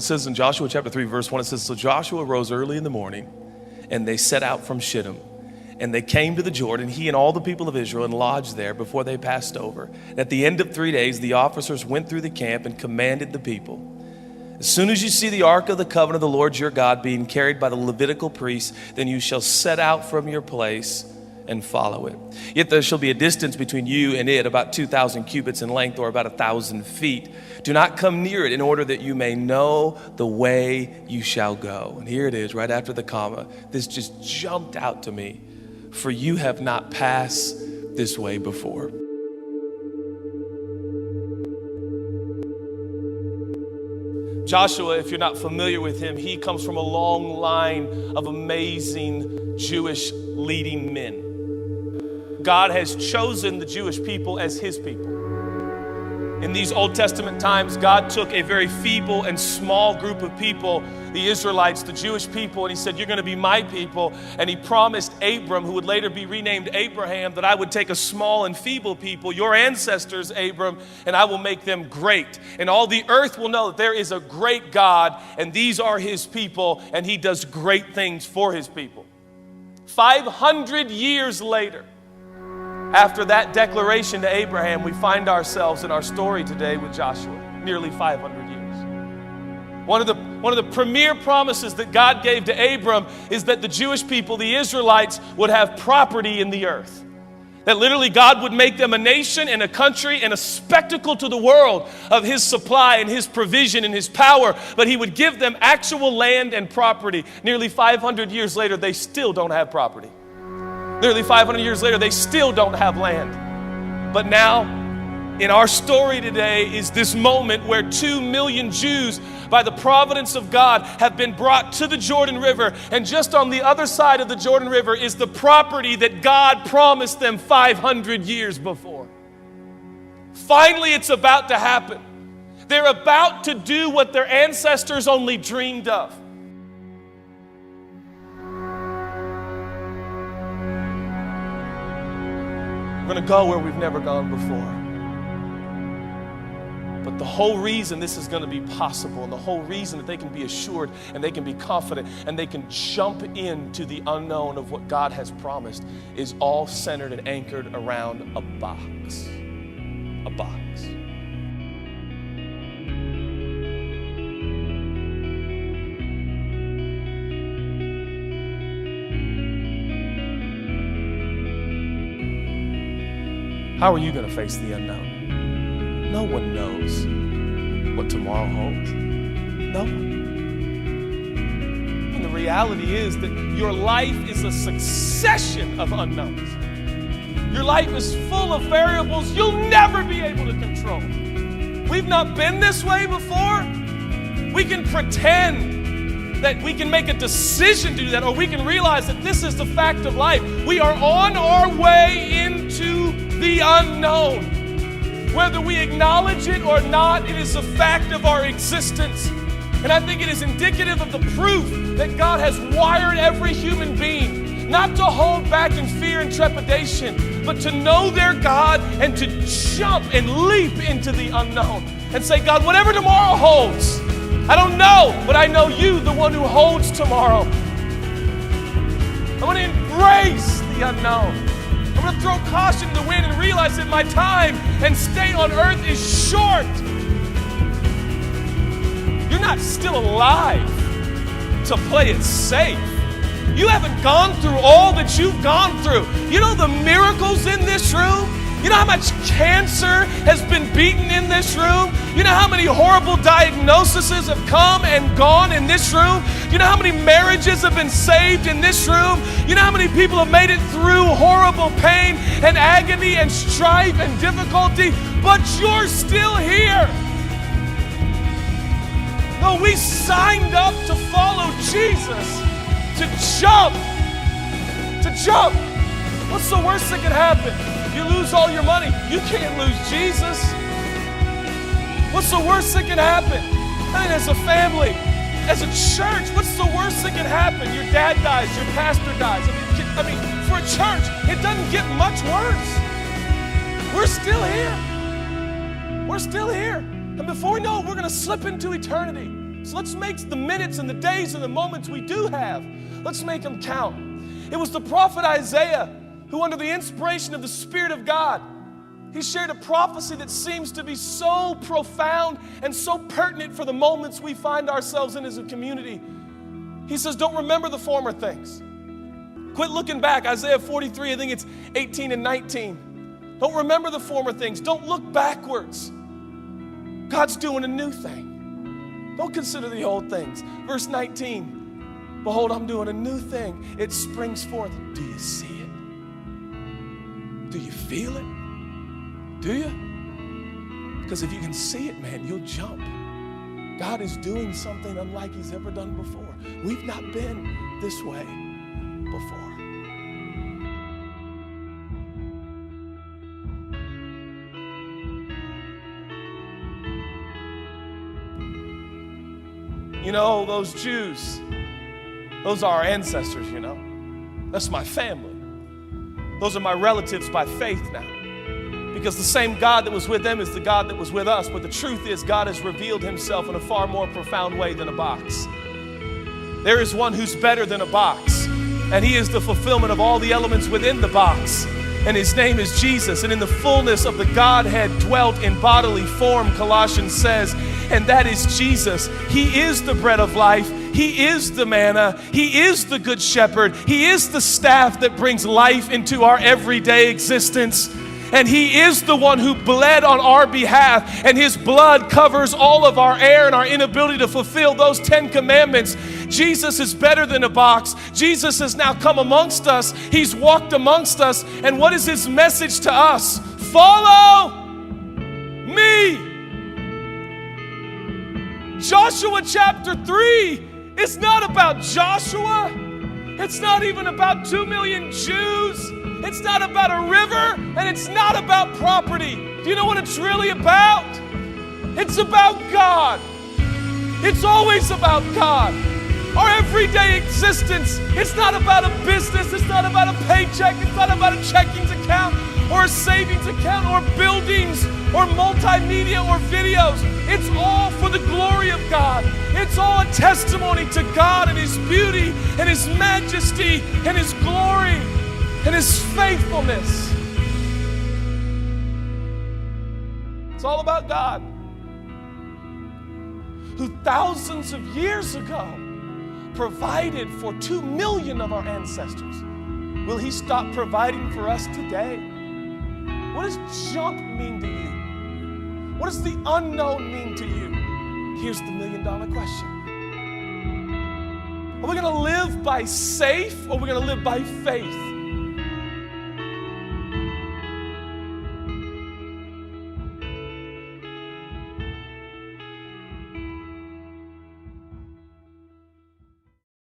It says in Joshua chapter 3, verse 1, it says, so Joshua rose early in the morning, and they set out from Shittim. And they came to the Jordan, he and all the people of Israel, and lodged there before they passed over. And at the end of 3 days, the officers went through the camp and commanded the people, as soon as you see the ark of the covenant of the Lord your God being carried by the Levitical priests, then you shall set out from your place and follow it. Yet there shall be a distance between you and it, about 2,000 cubits in length, or about 1,000 feet. Do not come near it, in order that you may know the way you shall go. And here it is, right after the comma. This just jumped out to me. For you have not passed this way before. Joshua, if you're not familiar with him, he comes from a long line of amazing Jewish leading men. God has chosen the Jewish people as his people. In these Old Testament times, God took a very feeble and small group of people, the Israelites, the Jewish people, and he said, you're going to be my people. And he promised Abram, who would later be renamed Abraham, that I would take a small and feeble people, your ancestors, Abram, and I will make them great. And all the earth will know that there is a great God, and these are his people, and he does great things for his people. 500 years later, after that declaration to Abraham, we find ourselves in our story today with Joshua, nearly 500 years. One of the premier promises that God gave to Abram is that the Jewish people, the Israelites, would have property in the earth. That literally God would make them a nation and a country and a spectacle to the world of his supply and his provision and his power, but he would give them actual land and property. Nearly 500 years later, they still don't have property. Nearly 500 years later, they still don't have land. But now, in our story today is this moment where 2 million Jews, by the providence of God, have been brought to the Jordan River. And just on the other side of the Jordan River is the property that God promised them 500 years before. Finally, it's about to happen. They're about to do what their ancestors only dreamed of. We're going to go where we've never gone before. But the whole reason this is going to be possible, and the whole reason that they can be assured and they can be confident and they can jump into the unknown of what God has promised, is all centered and anchored around a box. A box. How are you going to face the unknown? No one knows what tomorrow holds. No one. And the reality is that your life is a succession of unknowns. Your life is full of variables you'll never be able to control. We've not been this way before. We can pretend that we can make a decision to do that, or we can realize that this is the fact of life. We are on our way into the unknown. Whether we acknowledge it or not, it is a fact of our existence. And I think it is indicative of the proof that God has wired every human being, not to hold back in fear and trepidation, but to know their God and to jump and leap into the unknown and say, God, whatever tomorrow holds, I don't know, but I know you, the one who holds tomorrow. I want to embrace the unknown. I'm going to throw caution to the wind and realize that my time and stay on earth is short. You're not still alive to play it safe. You haven't gone through all that you've gone through. You know the miracles in this room? You know how much cancer has been beaten in this room? You know how many horrible diagnoses have come and gone in this room? You know how many marriages have been saved in this room? You know how many people have made it through horrible pain and agony and strife and difficulty? But you're still here. No, we signed up to follow Jesus, to jump. What's the worst that could happen? You lose all your money. You can't lose Jesus. What's the worst that can happen? I mean, as a family, as a church, what's the worst that can happen? Your dad dies, your pastor dies. I mean, for a church, it doesn't get much worse. We're still here. We're still here. And before we know it, we're going to slip into eternity. So let's make the minutes and the days and the moments we do have, let's make them count. It was the prophet Isaiah who, under the inspiration of the Spirit of God, he shared a prophecy that seems to be so profound and so pertinent for the moments we find ourselves in as a community. He says, don't remember the former things. Quit looking back. Isaiah 43, I think it's 18 and 19. Don't remember the former things. Don't look backwards. God's doing a new thing. Don't consider the old things. Verse 19, behold, I'm doing a new thing. It springs forth. Do you see it? Do you feel it? Do you? Because if you can see it, man, you'll jump. God is doing something unlike he's ever done before. We've not been this way before. You know, those Jews, those are our ancestors, you know. That's my family. Those are my relatives by faith now. Because the same God that was with them is the God that was with us. But the truth is, God has revealed himself in a far more profound way than a box. There is one who's better than a box. And he is the fulfillment of all the elements within the box. And his name is Jesus. And in the fullness of the Godhead dwelt in bodily form, Colossians says. And that is Jesus. He is the bread of life. He is the manna. He is the good shepherd. He is the staff that brings life into our everyday existence. And he is the one who bled on our behalf, and his blood covers all of our error and our inability to fulfill those 10 commandments. Jesus is better than a box. Jesus has now come amongst us. He's walked amongst us. And what is his message to us? Follow me. Joshua chapter 3 is not about Joshua. It's not even about 2 million Jews. It's not about a river, and it's not about property. Do you know what it's really about? It's about God. It's always about God. Our everyday existence, it's not about a business. It's not about a paycheck. It's not about a checkings account or a savings account or buildings or multimedia or videos. It's all for the glory of God. It's all a testimony to God and his beauty and his majesty and his glory and his faithfulness. It's all about God, who thousands of years ago provided for 2 million of our ancestors. Will he stop providing for us today? What does jump mean to you? What does the unknown mean to you? Here's the $1 million question. Are we going to live by safe, or are we going to live by faith?